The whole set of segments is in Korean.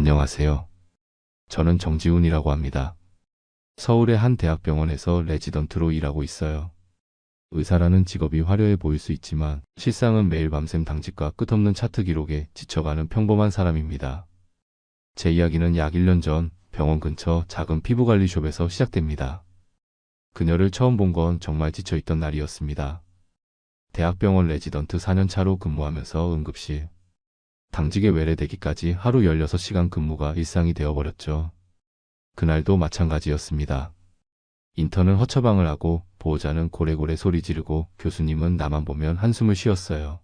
안녕하세요. 저는 정지훈이라고 합니다. 서울의 한 대학병원에서 레지던트로 일하고 있어요. 의사라는 직업이 화려해 보일 수 있지만 실상은 매일 밤샘 당직과 끝없는 차트 기록에 지쳐가는 평범한 사람입니다. 제 이야기는 약 1년 전 병원 근처 작은 피부관리숍에서 시작됩니다. 그녀를 처음 본 건 정말 지쳐있던 날이었습니다. 대학병원 레지던트 4년 차로 근무하면서 응급실, 당직에 외래되기까지 하루 16시간 근무가 일상이 되어버렸죠. 그날도 마찬가지였습니다. 인턴은 허처방을 하고 보호자는 고래고래 소리 지르고 교수님은 나만 보면 한숨을 쉬었어요.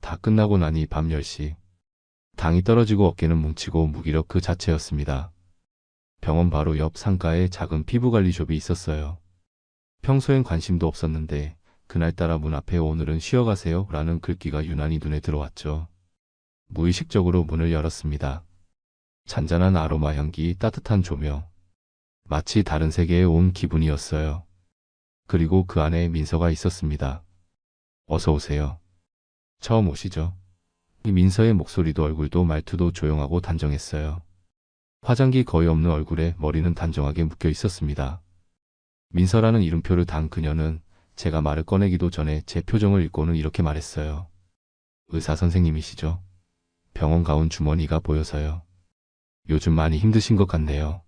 다 끝나고 나니 밤 10시. 당이 떨어지고 어깨는 뭉치고 무기력 그 자체였습니다. 병원 바로 옆 상가에 작은 피부관리숍이 있었어요. 평소엔 관심도 없었는데 그날따라 문 앞에 "오늘은 쉬어가세요" 라는 글귀가 유난히 눈에 들어왔죠. 무의식적으로 문을 열었습니다. 잔잔한 아로마 향기, 따뜻한 조명. 마치 다른 세계에 온 기분이었어요. 그리고 그 안에 민서가 있었습니다. "어서 오세요." "처음 오시죠?" 이 민서의 목소리도 얼굴도 말투도 조용하고 단정했어요. 화장기 거의 없는 얼굴에 머리는 단정하게 묶여 있었습니다. 민서라는 이름표를 단 그녀는 제가 말을 꺼내기도 전에 제 표정을 읽고는 이렇게 말했어요. "의사 선생님이시죠?" 병원 가운 주머니가 보여서요. "요즘 많이 힘드신 것 같네요."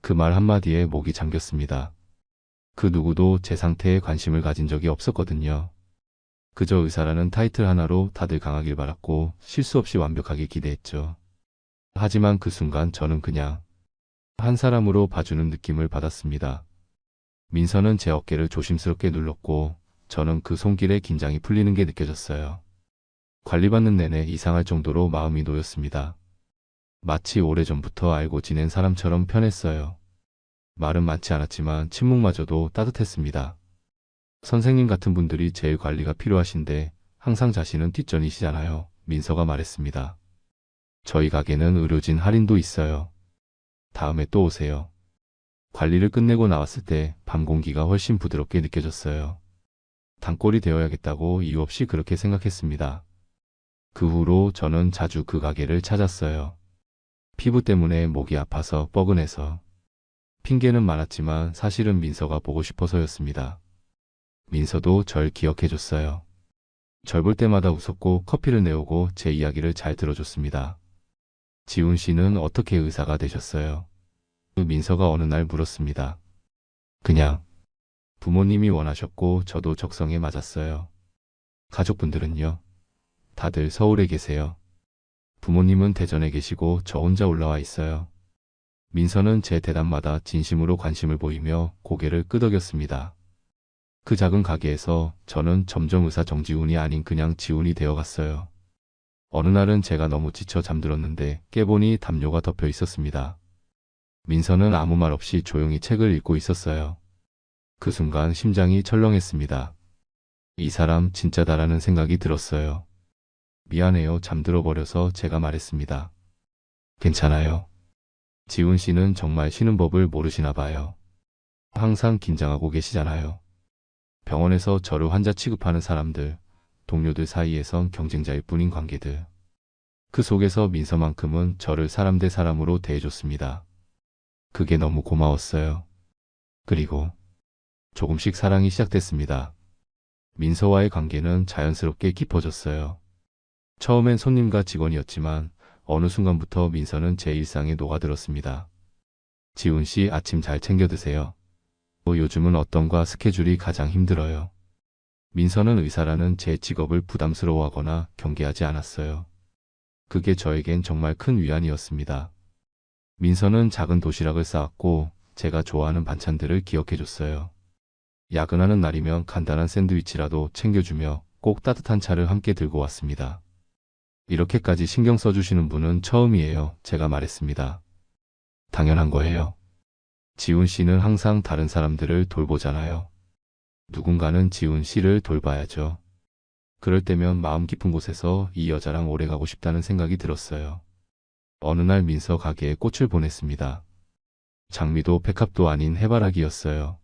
그 말 한마디에 목이 잠겼습니다. 그 누구도 제 상태에 관심을 가진 적이 없었거든요. 그저 의사라는 타이틀 하나로 다들 강하길 바랐고 실수 없이 완벽하게 기대했죠. 하지만 그 순간 저는 그냥 한 사람으로 봐주는 느낌을 받았습니다. 민서는 제 어깨를 조심스럽게 눌렀고 저는 그 손길에 긴장이 풀리는 게 느껴졌어요. 관리받는 내내 이상할 정도로 마음이 놓였습니다. 마치 오래전부터 알고 지낸 사람처럼 편했어요. 말은 많지 않았지만 침묵마저도 따뜻했습니다. "선생님 같은 분들이 제일 관리가 필요하신데 항상 자신은 뒷전이시잖아요." 민서가 말했습니다. "저희 가게는 의료진 할인도 있어요. 다음에 또 오세요." 관리를 끝내고 나왔을 때 밤 공기가 훨씬 부드럽게 느껴졌어요. 단골이 되어야겠다고 이유 없이 그렇게 생각했습니다. 그 후로 저는 자주 그 가게를 찾았어요. 피부 때문에 목이 아파서 뻐근해서. 핑계는 많았지만 사실은 민서가 보고 싶어서였습니다. 민서도 절 기억해줬어요. 절 볼 때마다 웃었고 커피를 내오고 제 이야기를 잘 들어줬습니다. "지훈 씨는 어떻게 의사가 되셨어요?" 민서가 어느 날 물었습니다. "그냥 부모님이 원하셨고 저도 적성에 맞았어요." "가족분들은요?" "다들 서울에 계세요. 부모님은 대전에 계시고 저 혼자 올라와 있어요." 민서는 제 대답마다 진심으로 관심을 보이며 고개를 끄덕였습니다. 그 작은 가게에서 저는 점점 의사 정지훈이 아닌 그냥 지훈이 되어갔어요. 어느 날은 제가 너무 지쳐 잠들었는데 깨보니 담요가 덮여 있었습니다. 민서는 아무 말 없이 조용히 책을 읽고 있었어요. 그 순간 심장이 철렁했습니다. 이 사람 진짜다라는 생각이 들었어요. "미안해요." 잠들어 버려서 제가 말했습니다. "괜찮아요." 지훈 씨는 정말 쉬는 법을 모르시나 봐요. 항상 긴장하고 계시잖아요. 병원에서 저를 환자 취급하는 사람들, 동료들 사이에선 경쟁자일 뿐인 관계들. 그 속에서 민서만큼은 저를 사람 대 사람으로 대해줬습니다. 그게 너무 고마웠어요. 그리고 조금씩 사랑이 시작됐습니다. 민서와의 관계는 자연스럽게 깊어졌어요. 처음엔 손님과 직원이었지만 어느 순간부터 민서는 제 일상에 녹아들었습니다. "지훈 씨 아침 잘 챙겨 드세요. 요즘은 어떤 과 스케줄이 가장 힘들어요." 민서는 의사라는 제 직업을 부담스러워하거나 경계하지 않았어요. 그게 저에겐 정말 큰 위안이었습니다. 민서는 작은 도시락을 싸왔고 제가 좋아하는 반찬들을 기억해줬어요. 야근하는 날이면 간단한 샌드위치라도 챙겨주며 꼭 따뜻한 차를 함께 들고 왔습니다. "이렇게까지 신경 써주시는 분은 처음이에요." 제가 말했습니다. "당연한 거예요. 지훈 씨는 항상 다른 사람들을 돌보잖아요. 누군가는 지훈 씨를 돌봐야죠." 그럴 때면 마음 깊은 곳에서 이 여자랑 오래 가고 싶다는 생각이 들었어요. 어느 날 민서 가게에 꽃을 보냈습니다. 장미도 백합도 아닌 해바라기였어요.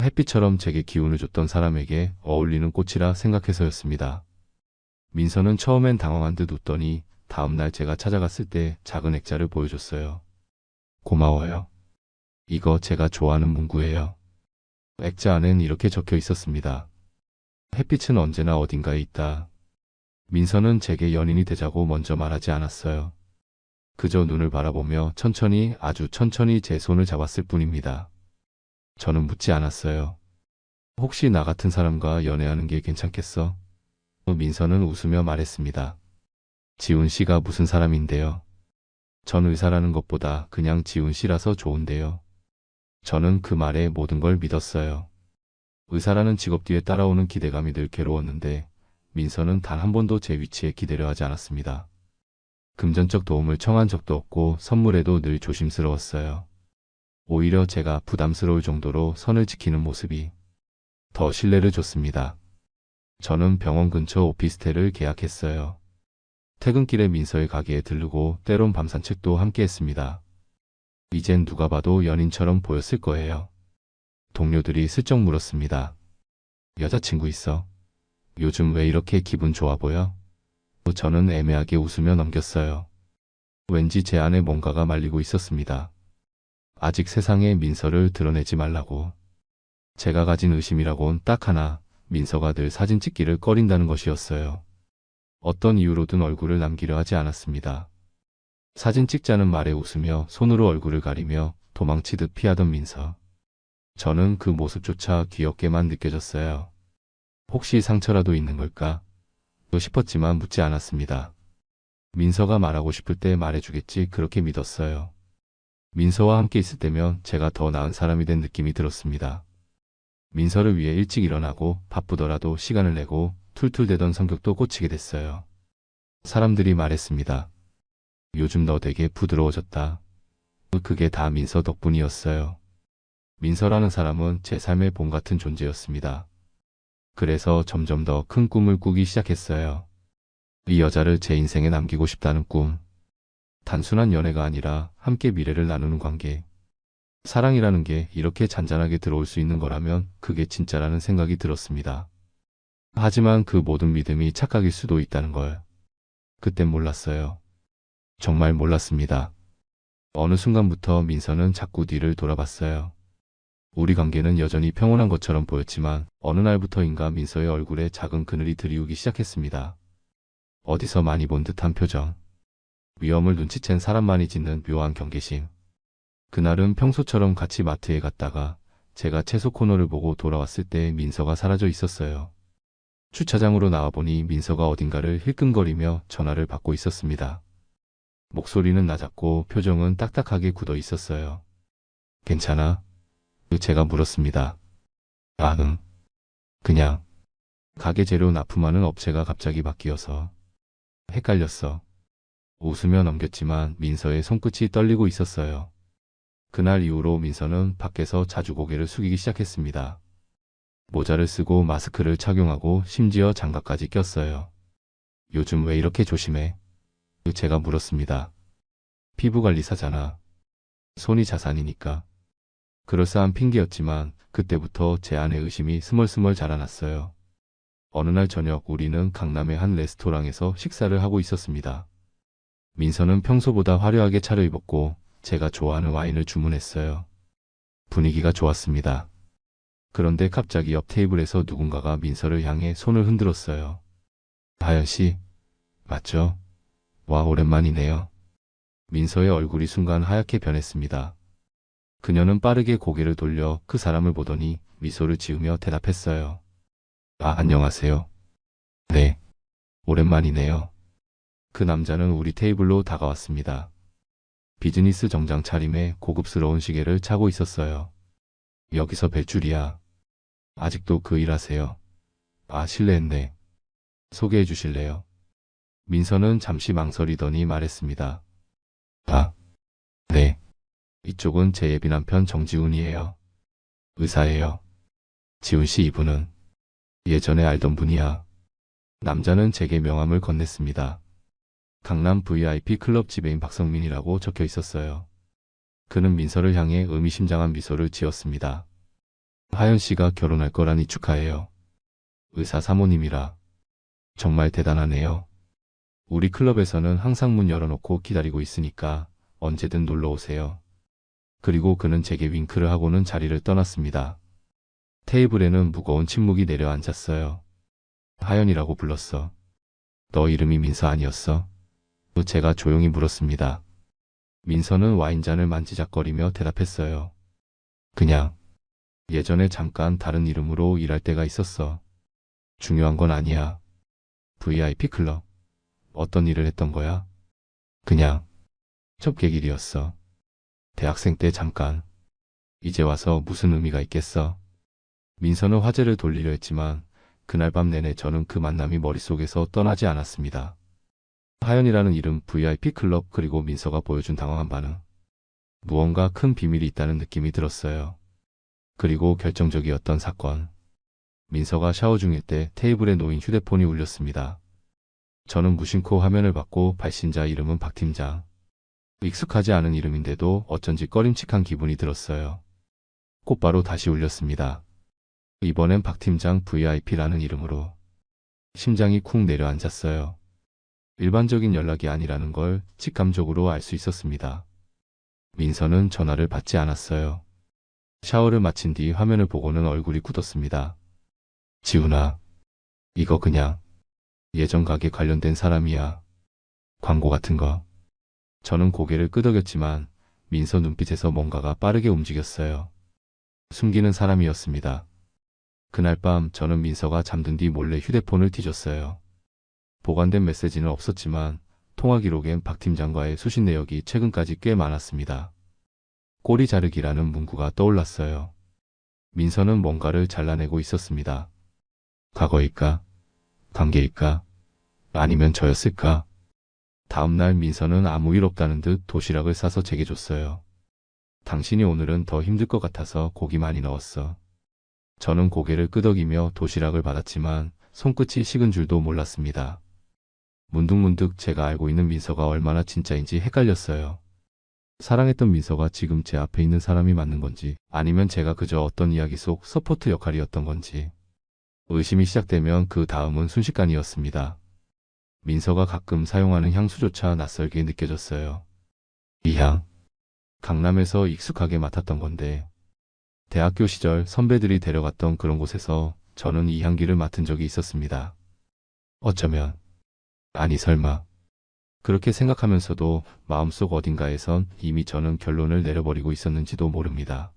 햇빛처럼 제게 기운을 줬던 사람에게 어울리는 꽃이라 생각해서였습니다. 민서는 처음엔 당황한 듯 웃더니 다음날 제가 찾아갔을 때 작은 액자를 보여줬어요. 고마워요. 이거 제가 좋아하는 문구예요. 액자 안엔 이렇게 적혀 있었습니다. 햇빛은 언제나 어딘가에 있다. 민서는 제게 연인이 되자고 먼저 말하지 않았어요. 그저 눈을 바라보며 천천히, 아주 천천히 제 손을 잡았을 뿐입니다. 저는 묻지 않았어요. 혹시 나 같은 사람과 연애하는 게 괜찮겠어? 민서는 웃으며 말했습니다. 지훈 씨가 무슨 사람인데요? 전 의사라는 것보다 그냥 지훈 씨라서 좋은데요. 저는 그 말에 모든 걸 믿었어요. 의사라는 직업 뒤에 따라오는 기대감이 늘 괴로웠는데 민서는 단 한 번도 제 위치에 기대려 하지 않았습니다. 금전적 도움을 청한 적도 없고 선물에도 늘 조심스러웠어요. 오히려 제가 부담스러울 정도로 선을 지키는 모습이 더 신뢰를 줬습니다. 저는 병원 근처 오피스텔을 계약했어요. 퇴근길에 민서의 가게에 들르고 때론 밤 산책도 함께 했습니다. 이젠 누가 봐도 연인처럼 보였을 거예요. 동료들이 슬쩍 물었습니다. 여자친구 있어? 요즘 왜 이렇게 기분 좋아 보여? 저는 애매하게 웃으며 넘겼어요. 왠지 제 안에 뭔가가 말리고 있었습니다. 아직 세상에 민서를 드러내지 말라고. 제가 가진 의심이라곤 딱 하나, 민서가 늘 사진 찍기를 꺼린다는 것이었어요. 어떤 이유로든 얼굴을 남기려 하지 않았습니다. 사진 찍자는 말에 웃으며 손으로 얼굴을 가리며 도망치듯 피하던 민서. 저는 그 모습조차 귀엽게만 느껴졌어요. 혹시 상처라도 있는 걸까? 또 싶었지만 묻지 않았습니다. 민서가 말하고 싶을 때 말해주겠지 그렇게 믿었어요. 민서와 함께 있을 때면 제가 더 나은 사람이 된 느낌이 들었습니다. 민서를 위해 일찍 일어나고 바쁘더라도 시간을 내고 툴툴대던 성격도 꽂히게 됐어요. 사람들이 말했습니다. 요즘 너 되게 부드러워졌다. 그게 다 민서 덕분이었어요. 민서라는 사람은 제 삶의 봄 같은 존재였습니다. 그래서 점점 더 큰 꿈을 꾸기 시작했어요. 이 여자를 제 인생에 남기고 싶다는 꿈. 단순한 연애가 아니라 함께 미래를 나누는 관계. 사랑이라는 게 이렇게 잔잔하게 들어올 수 있는 거라면 그게 진짜라는 생각이 들었습니다. 하지만 그 모든 믿음이 착각일 수도 있다는 걸 그땐 몰랐어요. 정말 몰랐습니다. 어느 순간부터 민서는 자꾸 뒤를 돌아봤어요. 우리 관계는 여전히 평온한 것처럼 보였지만 어느 날부터인가 민서의 얼굴에 작은 그늘이 드리우기 시작했습니다. 어디서 많이 본 듯한 표정. 위험을 눈치챈 사람만이 짓는 묘한 경계심. 그날은 평소처럼 같이 마트에 갔다가 제가 채소 코너를 보고 돌아왔을 때 민서가 사라져 있었어요. 주차장으로 나와보니 민서가 어딘가를 힐끔거리며 전화를 받고 있었습니다. 목소리는 낮았고 표정은 딱딱하게 굳어 있었어요. 괜찮아? 제가 물었습니다. 아, 응. 그냥 가게 재료 납품하는 업체가 갑자기 바뀌어서 헷갈렸어. 웃으며 넘겼지만 민서의 손끝이 떨리고 있었어요. 그날 이후로 민서는 밖에서 자주 고개를 숙이기 시작했습니다. 모자를 쓰고 마스크를 착용하고 심지어 장갑까지 꼈어요. 요즘 왜 이렇게 조심해? 제가 물었습니다. 피부관리사잖아. 손이 자산이니까. 그럴싸한 핑계였지만 그때부터 제 안에 의심이 스멀스멀 자라났어요. 어느 날 저녁 우리는 강남의 한 레스토랑에서 식사를 하고 있었습니다. 민서는 평소보다 화려하게 차려입었고 제가 좋아하는 와인을 주문했어요. 분위기가 좋았습니다. 그런데 갑자기 옆 테이블에서 누군가가 민서를 향해 손을 흔들었어요. 하연 씨, 맞죠? 와, 오랜만이네요. 민서의 얼굴이 순간 하얗게 변했습니다. 그녀는 빠르게 고개를 돌려 그 사람을 보더니 미소를 지으며 대답했어요. 아, 안녕하세요. 네, 오랜만이네요. 그 남자는 우리 테이블로 다가왔습니다. 비즈니스 정장 차림에 고급스러운 시계를 차고 있었어요. 여기서 뵐 줄이야. 아직도 그 일하세요? 아, 실례했네. 소개해 주실래요? 민서는 잠시 망설이더니 말했습니다. 아, 네. 이쪽은 제 예비 남편 정지훈이에요. 의사예요. 지훈 씨 이분은 예전에 알던 분이야. 남자는 제게 명함을 건넸습니다. 강남 VIP 클럽 지배인 박성민이라고 적혀 있었어요. 그는 민서를 향해 의미심장한 미소를 지었습니다. 하연 씨가 결혼할 거라니 축하해요. 의사 사모님이라. 정말 대단하네요. 우리 클럽에서는 항상 문 열어놓고 기다리고 있으니까 언제든 놀러 오세요. 그리고 그는 제게 윙크를 하고는 자리를 떠났습니다. 테이블에는 무거운 침묵이 내려앉았어요. 하연이라고 불렀어. 너 이름이 민서 아니었어? 제가 조용히 물었습니다. 민서는 와인잔을 만지작거리며 대답했어요. 그냥 예전에 잠깐 다른 이름으로 일할 때가 있었어. 중요한 건 아니야. VIP 클럽. 어떤 일을 했던 거야? 그냥 접객일이었어. 대학생 때 잠깐. 이제 와서 무슨 의미가 있겠어? 민서는 화제를 돌리려 했지만 그날 밤 내내 저는 그 만남이 머릿속에서 떠나지 않았습니다. 하연이라는 이름, VIP 클럽, 그리고 민서가 보여준 당황한 반응. 무언가 큰 비밀이 있다는 느낌이 들었어요. 그리고 결정적이었던 사건. 민서가 샤워 중일 때 테이블에 놓인 휴대폰이 울렸습니다. 저는 무심코 화면을 받고 발신자 이름은 박 팀장. 익숙하지 않은 이름인데도 어쩐지 꺼림칙한 기분이 들었어요. 곧바로 다시 울렸습니다. 이번엔 박 팀장 VIP라는 이름으로. 심장이 쿵 내려앉았어요. 일반적인 연락이 아니라는 걸 직감적으로 알 수 있었습니다. 민서는 전화를 받지 않았어요. 샤워를 마친 뒤 화면을 보고는 얼굴이 굳었습니다. 지훈아, 이거 그냥 예전 가게 관련된 사람이야. 광고 같은 거. 저는 고개를 끄덕였지만 민서 눈빛에서 뭔가가 빠르게 움직였어요. 숨기는 사람이었습니다. 그날 밤 저는 민서가 잠든 뒤 몰래 휴대폰을 뒤졌어요. 보관된 메시지는 없었지만 통화 기록엔 박 팀장과의 수신 내역이 최근까지 꽤 많았습니다. 꼬리 자르기라는 문구가 떠올랐어요. 민서는 뭔가를 잘라내고 있었습니다. 과거일까? 관계일까? 아니면 저였을까? 다음날 민서는 아무 일 없다는 듯 도시락을 싸서 제게 줬어요. 당신이 오늘은 더 힘들 것 같아서 고기 많이 넣었어. 저는 고개를 끄덕이며 도시락을 받았지만 손끝이 식은 줄도 몰랐습니다. 문득문득 제가 알고 있는 민서가 얼마나 진짜인지 헷갈렸어요. 사랑했던 민서가 지금 제 앞에 있는 사람이 맞는 건지 아니면 제가 그저 어떤 이야기 속 서포트 역할이었던 건지. 의심이 시작되면 그 다음은 순식간이었습니다. 민서가 가끔 사용하는 향수조차 낯설게 느껴졌어요. 이 향. 강남에서 익숙하게 맡았던 건데 대학교 시절 선배들이 데려갔던 그런 곳에서 저는 이 향기를 맡은 적이 있었습니다. 어쩌면 아니 설마 그렇게 생각하면서도 마음속 어딘가에선 이미 저는 결론을 내려버리고 있었는지도 모릅니다.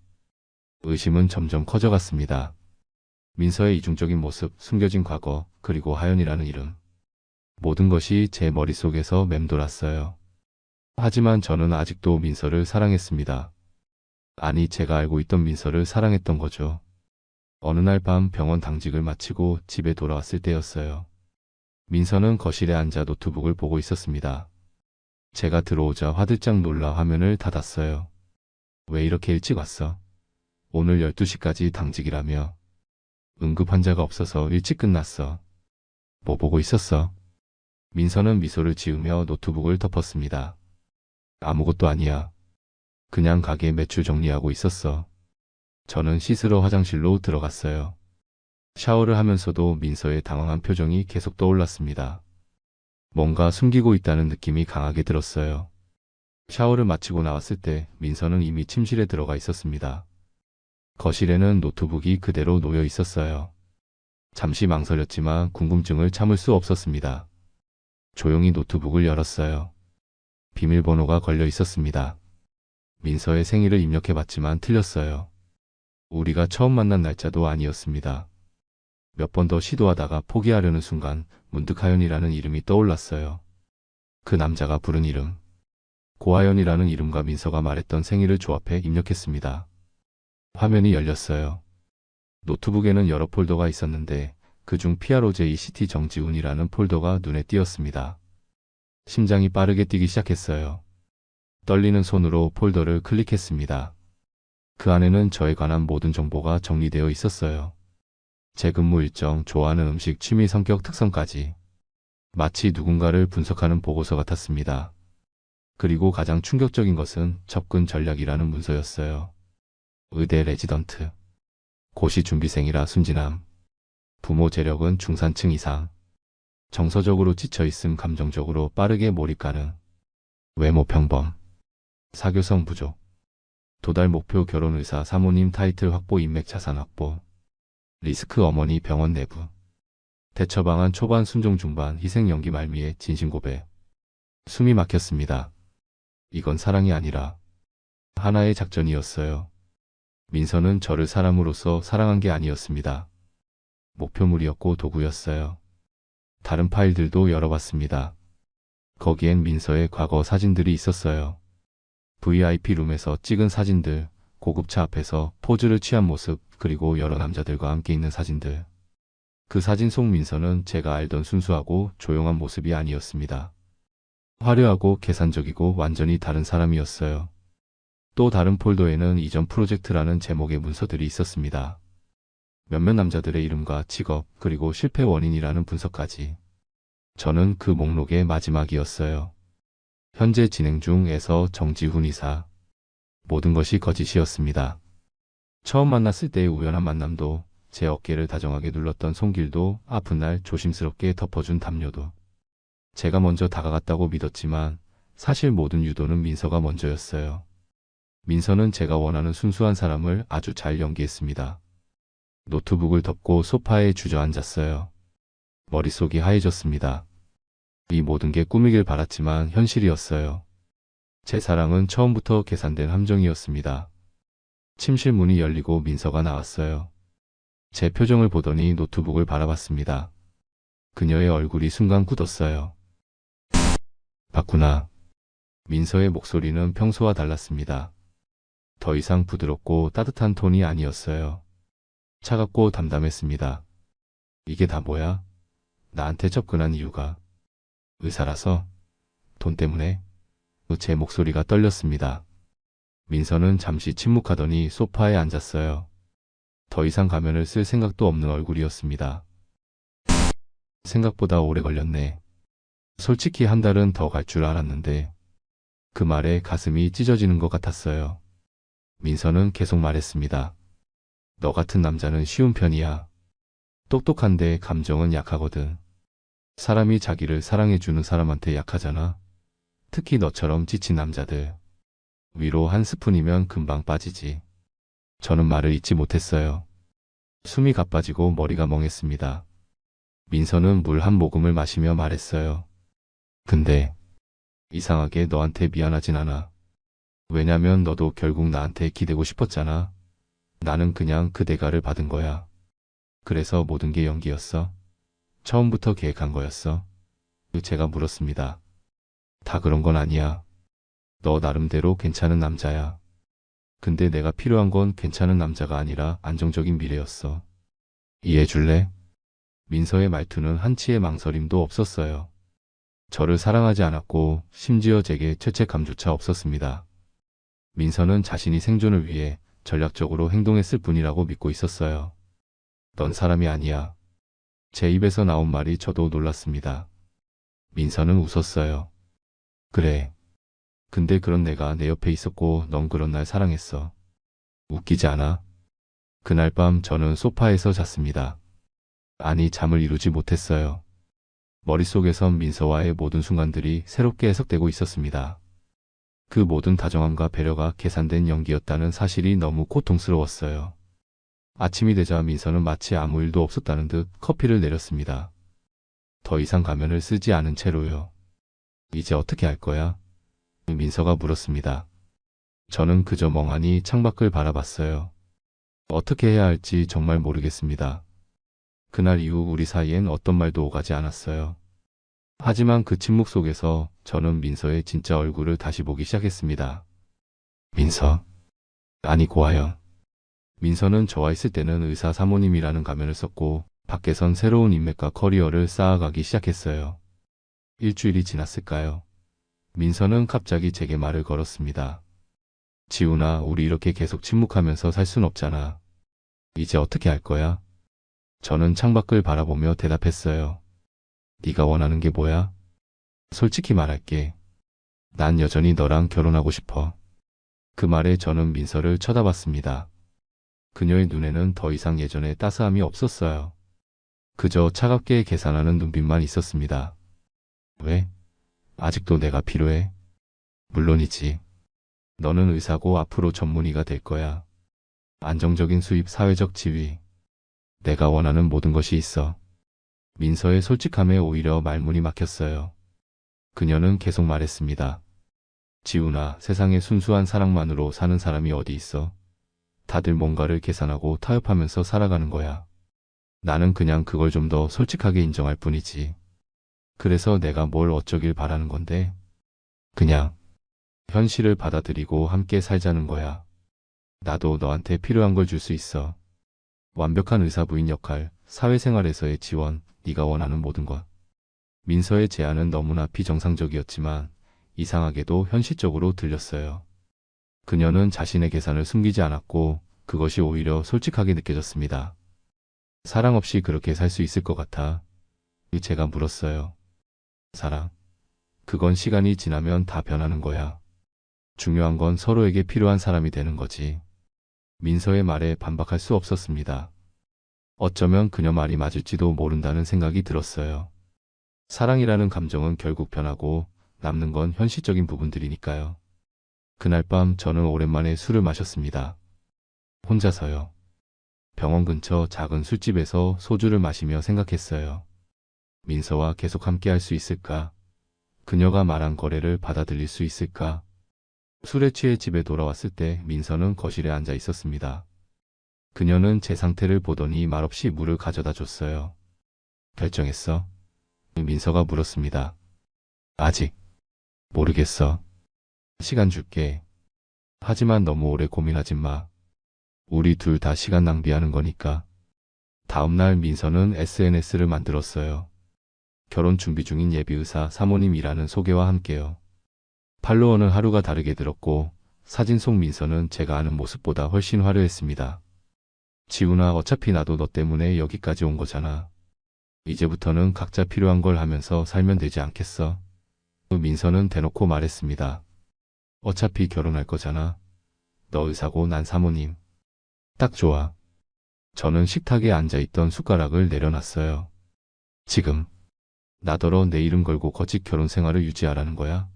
의심은 점점 커져갔습니다. 민서의 이중적인 모습, 숨겨진 과거, 그리고 하연이라는 이름. 모든 것이 제 머릿속에서 맴돌았어요. 하지만 저는 아직도 민서를 사랑했습니다. 아니, 제가 알고 있던 민서를 사랑했던 거죠. 어느 날 밤 병원 당직을 마치고 집에 돌아왔을 때였어요. 민서는 거실에 앉아 노트북을 보고 있었습니다. 제가 들어오자 화들짝 놀라 화면을 닫았어요. 왜 이렇게 일찍 왔어? 오늘 12시까지 당직이라며. 응급 환자가 없어서 일찍 끝났어. 뭐 보고 있었어? 민서는 미소를 지으며 노트북을 덮었습니다. 아무것도 아니야. 그냥 가게 매출 정리하고 있었어. 저는 씻으러 화장실로 들어갔어요. 샤워를 하면서도 민서의 당황한 표정이 계속 떠올랐습니다. 뭔가 숨기고 있다는 느낌이 강하게 들었어요. 샤워를 마치고 나왔을 때 민서는 이미 침실에 들어가 있었습니다. 거실에는 노트북이 그대로 놓여 있었어요. 잠시 망설였지만 궁금증을 참을 수 없었습니다. 조용히 노트북을 열었어요. 비밀번호가 걸려 있었습니다. 민서의 생일을 입력해봤지만 틀렸어요. 우리가 처음 만난 날짜도 아니었습니다. 몇 번 더 시도하다가 포기하려는 순간 문득 하연이라는 이름이 떠올랐어요. 그 남자가 부른 이름. 고하연이라는 이름과 민서가 말했던 생일을 조합해 입력했습니다. 화면이 열렸어요. 노트북에는 여러 폴더가 있었는데 그중 PROJCT 정지훈이라는 폴더가 눈에 띄었습니다. 심장이 빠르게 뛰기 시작했어요. 떨리는 손으로 폴더를 클릭했습니다. 그 안에는 저에 관한 모든 정보가 정리되어 있었어요. 제 근무 일정, 좋아하는 음식, 취미, 성격, 특성까지. 마치 누군가를 분석하는 보고서 같았습니다. 그리고 가장 충격적인 것은 접근 전략이라는 문서였어요. 의대 레지던트. 고시 준비생이라 순진함. 부모 재력은 중산층 이상. 정서적으로 지쳐있음, 감정적으로 빠르게 몰입 가능. 외모 평범. 사교성 부족. 도달 목표 결혼 의사 사모님 타이틀 확보 인맥 자산 확보. 리스크 어머니 병원 내부. 대처 방안 초반 순종 중반 희생 연기 말미에 진심 고백. 숨이 막혔습니다. 이건 사랑이 아니라 하나의 작전이었어요. 민서는 저를 사람으로서 사랑한 게 아니었습니다. 목표물이었고 도구였어요. 다른 파일들도 열어봤습니다. 거기엔 민서의 과거 사진들이 있었어요. VIP 룸에서 찍은 사진들, 고급차 앞에서 포즈를 취한 모습, 그리고 여러 남자들과 함께 있는 사진들. 그 사진 속 민서는 제가 알던 순수하고 조용한 모습이 아니었습니다. 화려하고 계산적이고 완전히 다른 사람이었어요. 또 다른 폴더에는 이전 프로젝트라는 제목의 문서들이 있었습니다. 몇몇 남자들의 이름과 직업, 그리고 실패 원인이라는 분석까지. 저는 그 목록의 마지막이었어요. 현재 진행 중에서 정지훈 이사. 모든 것이 거짓이었습니다. 처음 만났을 때의 우연한 만남도, 제 어깨를 다정하게 눌렀던 손길도, 아픈 날 조심스럽게 덮어준 담요도. 제가 먼저 다가갔다고 믿었지만 사실 모든 유도는 민서가 먼저였어요. 민서는 제가 원하는 순수한 사람을 아주 잘 연기했습니다. 노트북을 덮고 소파에 주저앉았어요. 머릿속이 하얘졌습니다. 이 모든 게 꿈이길 바랐지만 현실이었어요. 제 사랑은 처음부터 계산된 함정이었습니다. 침실 문이 열리고 민서가 나왔어요. 제 표정을 보더니 노트북을 바라봤습니다. 그녀의 얼굴이 순간 굳었어요. 봤구나. 민서의 목소리는 평소와 달랐습니다. 더 이상 부드럽고 따뜻한 톤이 아니었어요. 차갑고 담담했습니다. 이게 다 뭐야? 나한테 접근한 이유가 의사라서? 돈 때문에? 제 목소리가 떨렸습니다. 민서는 잠시 침묵하더니 소파에 앉았어요. 더 이상 가면을 쓸 생각도 없는 얼굴이었습니다. 생각보다 오래 걸렸네. 솔직히 한 달은 더 갈 줄 알았는데. 그 말에 가슴이 찢어지는 것 같았어요. 민서는 계속 말했습니다. 너 같은 남자는 쉬운 편이야. 똑똑한데 감정은 약하거든. 사람이 자기를 사랑해주는 사람한테 약하잖아. 특히 너처럼 지친 남자들. 위로 한 스푼이면 금방 빠지지. 저는 말을 잇지 못했어요. 숨이 가빠지고 머리가 멍했습니다. 민서는 물 한 모금을 마시며 말했어요. 근데 이상하게 너한테 미안하진 않아. 왜냐면 너도 결국 나한테 기대고 싶었잖아. 나는 그냥 그 대가를 받은 거야. 그래서 모든 게 연기였어? 처음부터 계획한 거였어? 제가 물었습니다. 다 그런 건 아니야. 너 나름대로 괜찮은 남자야. 근데 내가 필요한 건 괜찮은 남자가 아니라 안정적인 미래였어. 이해해줄래? 민서의 말투는 한치의 망설임도 없었어요. 저를 사랑하지 않았고 심지어 제게 죄책감조차 없었습니다. 민서는 자신이 생존을 위해 전략적으로 행동했을 뿐이라고 믿고 있었어요. 넌 사람이 아니야. 제 입에서 나온 말이 저도 놀랐습니다. 민서는 웃었어요. 그래. 근데 그런 내가 내 옆에 있었고 넌 그런 날 사랑했어. 웃기지 않아? 그날 밤 저는 소파에서 잤습니다. 아니, 잠을 이루지 못했어요. 머릿속에선 민서와의 모든 순간들이 새롭게 해석되고 있었습니다. 그 모든 다정함과 배려가 계산된 연기였다는 사실이 너무 고통스러웠어요. 아침이 되자 민서는 마치 아무 일도 없었다는 듯 커피를 내렸습니다. 더 이상 가면을 쓰지 않은 채로요. 이제 어떻게 할 거야? 민서가 물었습니다. 저는 그저 멍하니 창밖을 바라봤어요. 어떻게 해야 할지 정말 모르겠습니다. 그날 이후 우리 사이엔 어떤 말도 오가지 않았어요. 하지만 그 침묵 속에서 저는 민서의 진짜 얼굴을 다시 보기 시작했습니다. 민서? 아니, 고아연. 민서는 저와 있을 때는 의사 사모님이라는 가면을 썼고 밖에선 새로운 인맥과 커리어를 쌓아가기 시작했어요. 일주일이 지났을까요? 민서는 갑자기 제게 말을 걸었습니다. 지훈아, 우리 이렇게 계속 침묵하면서 살 순 없잖아. 이제 어떻게 할 거야? 저는 창밖을 바라보며 대답했어요. 네가 원하는 게 뭐야? 솔직히 말할게. 난 여전히 너랑 결혼하고 싶어. 그 말에 저는 민서를 쳐다봤습니다. 그녀의 눈에는 더 이상 예전의 따스함이 없었어요. 그저 차갑게 계산하는 눈빛만 있었습니다. 왜? 아직도 내가 필요해? 물론이지. 너는 의사고 앞으로 전문의가 될 거야. 안정적인 수입, 사회적 지위. 내가 원하는 모든 것이 있어. 민서의 솔직함에 오히려 말문이 막혔어요. 그녀는 계속 말했습니다. 지훈아, 세상에 순수한 사랑만으로 사는 사람이 어디 있어? 다들 뭔가를 계산하고 타협하면서 살아가는 거야. 나는 그냥 그걸 좀 더 솔직하게 인정할 뿐이지. 그래서 내가 뭘 어쩌길 바라는 건데? 그냥 현실을 받아들이고 함께 살자는 거야. 나도 너한테 필요한 걸 줄 수 있어. 완벽한 의사부인 역할, 사회생활에서의 지원, 네가 원하는 모든 것. 민서의 제안은 너무나 비정상적이었지만 이상하게도 현실적으로 들렸어요. 그녀는 자신의 계산을 숨기지 않았고 그것이 오히려 솔직하게 느껴졌습니다. 사랑 없이 그렇게 살 수 있을 것 같아. 제가 물었어요. 사랑. 그건 시간이 지나면 다 변하는 거야. 중요한 건 서로에게 필요한 사람이 되는 거지. 민서의 말에 반박할 수 없었습니다. 어쩌면 그녀 말이 맞을지도 모른다는 생각이 들었어요. 사랑이라는 감정은 결국 변하고 남는 건 현실적인 부분들이니까요. 그날 밤 저는 오랜만에 술을 마셨습니다. 혼자서요. 병원 근처 작은 술집에서 소주를 마시며 생각했어요. 민서와 계속 함께 할 수 있을까? 그녀가 말한 거래를 받아들일 수 있을까? 술에 취해 집에 돌아왔을 때 민서는 거실에 앉아 있었습니다. 그녀는 제 상태를 보더니 말없이 물을 가져다 줬어요. 결정했어? 민서가 물었습니다. 아직 모르겠어. 시간 줄게. 하지만 너무 오래 고민하지 마. 우리 둘 다 시간 낭비하는 거니까. 다음날 민서는 SNS를 만들었어요. 결혼 준비 중인 예비의사 사모님이라는 소개와 함께요. 팔로워는 하루가 다르게 늘었고 사진 속 민서는 제가 아는 모습보다 훨씬 화려했습니다. 지훈아, 어차피 나도 너 때문에 여기까지 온 거잖아. 이제부터는 각자 필요한 걸 하면서 살면 되지 않겠어? 민서는 대놓고 말했습니다. 어차피 결혼할 거잖아. 너 의사고 난 사모님. 딱 좋아. 저는 식탁에 앉아있던 숟가락을 내려놨어요. 지금 나더러 내 이름 걸고 거짓 결혼 생활을 유지하라는 거야?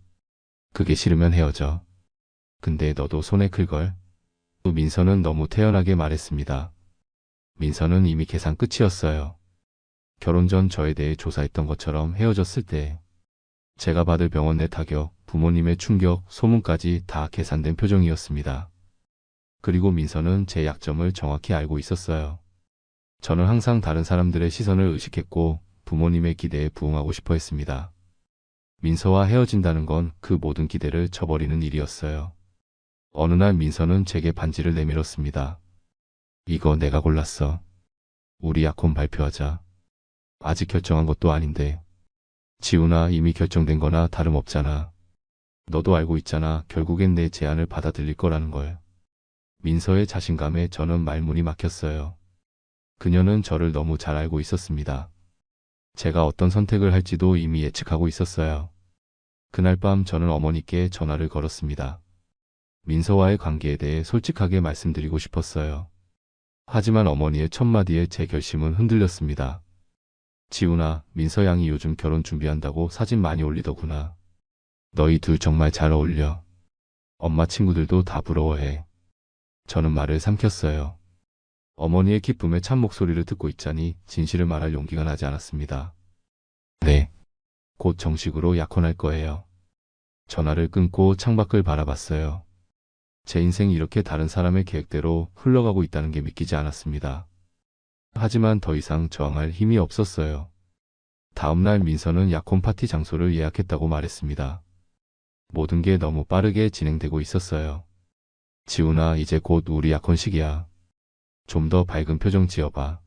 그게 싫으면 헤어져. 근데 너도 손에 클걸? 민서는 너무 태연하게 말했습니다. 민서는 이미 계산 끝이었어요. 결혼 전 저에 대해 조사했던 것처럼 헤어졌을 때 제가 받을 병원 내 타격, 부모님의 충격, 소문까지 다 계산된 표정이었습니다. 그리고 민서는 제 약점을 정확히 알고 있었어요. 저는 항상 다른 사람들의 시선을 의식했고 부모님의 기대에 부응하고 싶어 했습니다. 민서와 헤어진다는 건 그 모든 기대를 저버리는 일이었어요. 어느 날 민서는 제게 반지를 내밀었습니다. 이거 내가 골랐어. 우리 약혼 발표하자. 아직 결정한 것도 아닌데. 지훈아, 이미 결정된 거나 다름없잖아. 너도 알고 있잖아. 결국엔 내 제안을 받아들일 거라는 걸. 민서의 자신감에 저는 말문이 막혔어요. 그녀는 저를 너무 잘 알고 있었습니다. 제가 어떤 선택을 할지도 이미 예측하고 있었어요. 그날 밤 저는 어머니께 전화를 걸었습니다. 민서와의 관계에 대해 솔직하게 말씀드리고 싶었어요. 하지만 어머니의 첫마디에 제 결심은 흔들렸습니다. 지훈아, 민서 양이 요즘 결혼 준비한다고 사진 많이 올리더구나. 너희 둘 정말 잘 어울려. 엄마 친구들도 다 부러워해. 저는 말을 삼켰어요. 어머니의 기쁨에 찬 목소리를 듣고 있자니 진실을 말할 용기가 나지 않았습니다. 네. 곧 정식으로 약혼할 거예요. 전화를 끊고 창밖을 바라봤어요. 제 인생이 이렇게 다른 사람의 계획대로 흘러가고 있다는 게 믿기지 않았습니다. 하지만 더 이상 저항할 힘이 없었어요. 다음날 민서는 약혼 파티 장소를 예약했다고 말했습니다. 모든 게 너무 빠르게 진행되고 있었어요. 지훈아, 이제 곧 우리 약혼식이야. 좀 더 밝은 표정 지어봐.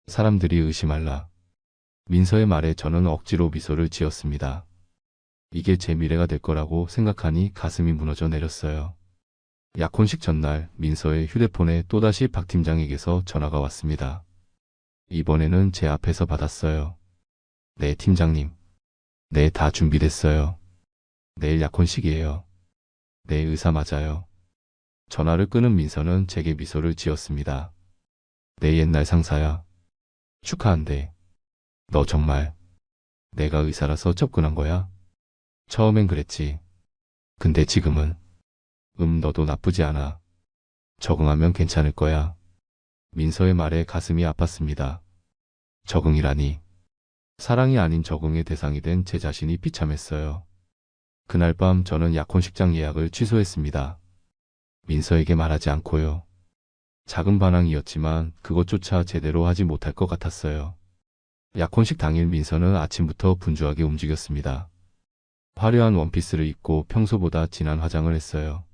사람들이 의심할라. 민서의 말에 저는 억지로 미소를 지었습니다. 이게 제 미래가 될 거라고 생각하니 가슴이 무너져 내렸어요. 약혼식 전날 민서의 휴대폰에 또다시 박 팀장에게서 전화가 왔습니다. 이번에는 제 앞에서 받았어요. 네, 팀장님. 네, 다 준비됐어요. 내일 약혼식이에요. 네, 의사 맞아요. 전화를 끊은 민서는 제게 미소를 지었습니다. 내 옛날 상사야. 축하한대. 너 정말 내가 의사라서 접근한 거야? 처음엔 그랬지. 근데 지금은 너도 나쁘지 않아. 적응하면 괜찮을 거야. 민서의 말에 가슴이 아팠습니다. 적응이라니. 사랑이 아닌 적응의 대상이 된 제 자신이 비참했어요. 그날 밤 저는 약혼식장 예약을 취소했습니다. 민서에게 말하지 않고요. 작은 반항이었지만 그것조차 제대로 하지 못할 것 같았어요. 약혼식 당일 민서는 아침부터 분주하게 움직였습니다. 화려한 원피스를 입고 평소보다 진한 화장을 했어요.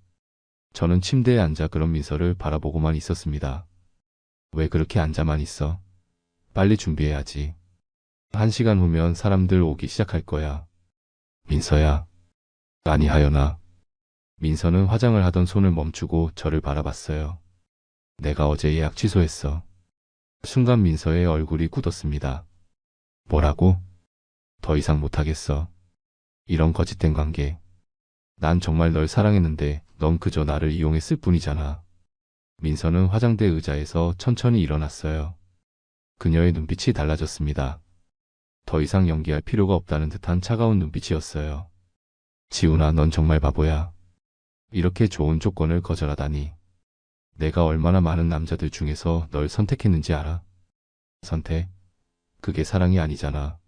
저는 침대에 앉아 그런 민서를 바라보고만 있었습니다. 왜 그렇게 앉아만 있어? 빨리 준비해야지. 1시간 후면 사람들 오기 시작할 거야. 민서야. 아니 하연아. 민서는 화장을 하던 손을 멈추고 저를 바라봤어요. 내가 어제 예약 취소했어. 순간 민서의 얼굴이 굳었습니다. 뭐라고? 더 이상 못하겠어. 이런 거짓된 관계. 난 정말 널 사랑했는데 넌 그저 나를 이용했을 뿐이잖아. 민서는 화장대 의자에서 천천히 일어났어요. 그녀의 눈빛이 달라졌습니다. 더 이상 연기할 필요가 없다는 듯한 차가운 눈빛이었어요. 지훈아, 넌 정말 바보야. 이렇게 좋은 조건을 거절하다니. 내가 얼마나 많은 남자들 중에서 널 선택했는지 알아? 선택? 그게 사랑이 아니잖아.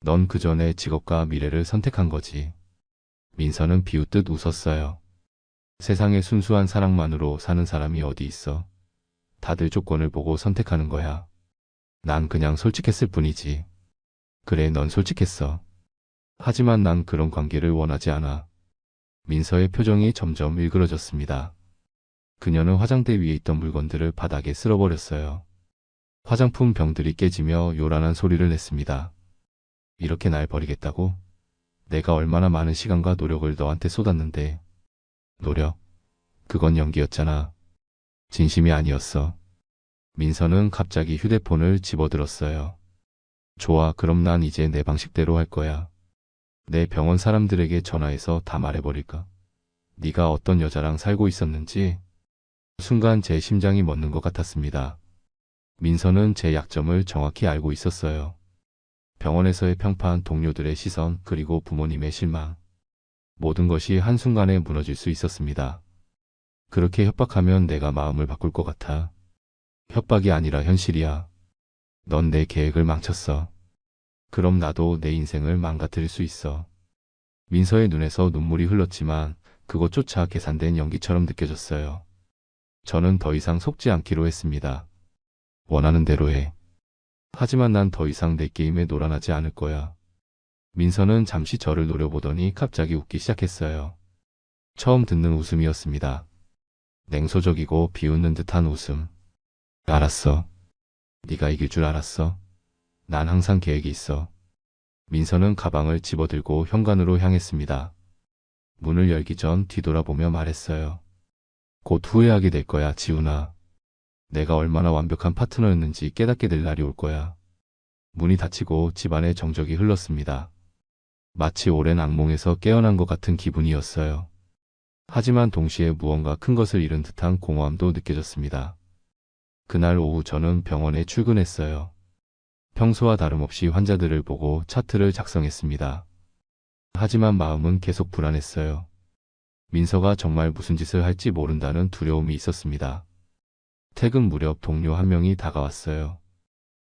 넌 그저 내 직업과 미래를 선택한 거지. 민서는 비웃듯 웃었어요. 세상에 순수한 사랑만으로 사는 사람이 어디 있어. 다들 조건을 보고 선택하는 거야. 난 그냥 솔직했을 뿐이지. 그래, 넌 솔직했어. 하지만 난 그런 관계를 원하지 않아. 민서의 표정이 점점 일그러졌습니다. 그녀는 화장대 위에 있던 물건들을 바닥에 쓸어버렸어요. 화장품 병들이 깨지며 요란한 소리를 냈습니다. 이렇게 날 버리겠다고? 내가 얼마나 많은 시간과 노력을 너한테 쏟았는데. 노력? 그건 연기였잖아. 진심이 아니었어. 민서는 갑자기 휴대폰을 집어들었어요. 좋아, 그럼 난 이제 내 방식대로 할 거야. 내 병원 사람들에게 전화해서 다 말해버릴까? 네가 어떤 여자랑 살고 있었는지. 순간 제 심장이 멎는 것 같았습니다. 민서는 제 약점을 정확히 알고 있었어요. 병원에서의 평판, 동료들의 시선, 그리고 부모님의 실망. 모든 것이 한순간에 무너질 수 있었습니다. 그렇게 협박하면 내가 마음을 바꿀 것 같아. 협박이 아니라 현실이야. 넌 내 계획을 망쳤어. 그럼 나도 내 인생을 망가뜨릴 수 있어. 민서의 눈에서 눈물이 흘렀지만 그것조차 계산된 연기처럼 느껴졌어요. 저는 더 이상 속지 않기로 했습니다. 원하는 대로 해. 하지만 난 더 이상 내 게임에 놀아나지 않을 거야. 민서는 잠시 저를 노려보더니 갑자기 웃기 시작했어요. 처음 듣는 웃음이었습니다. 냉소적이고 비웃는 듯한 웃음. 알았어. 네가 이길 줄 알았어. 난 항상 계획이 있어. 민서는 가방을 집어들고 현관으로 향했습니다. 문을 열기 전 뒤돌아보며 말했어요. 곧 후회하게 될 거야, 지훈아. 내가 얼마나 완벽한 파트너였는지 깨닫게 될 날이 올 거야. 문이 닫히고 집안에 정적이 흘렀습니다. 마치 오랜 악몽에서 깨어난 것 같은 기분이었어요. 하지만 동시에 무언가 큰 것을 잃은 듯한 공허함도 느껴졌습니다. 그날 오후 저는 병원에 출근했어요. 평소와 다름없이 환자들을 보고 차트를 작성했습니다. 하지만 마음은 계속 불안했어요. 민서가 정말 무슨 짓을 할지 모른다는 두려움이 있었습니다. 퇴근 무렵 동료 한 명이 다가왔어요.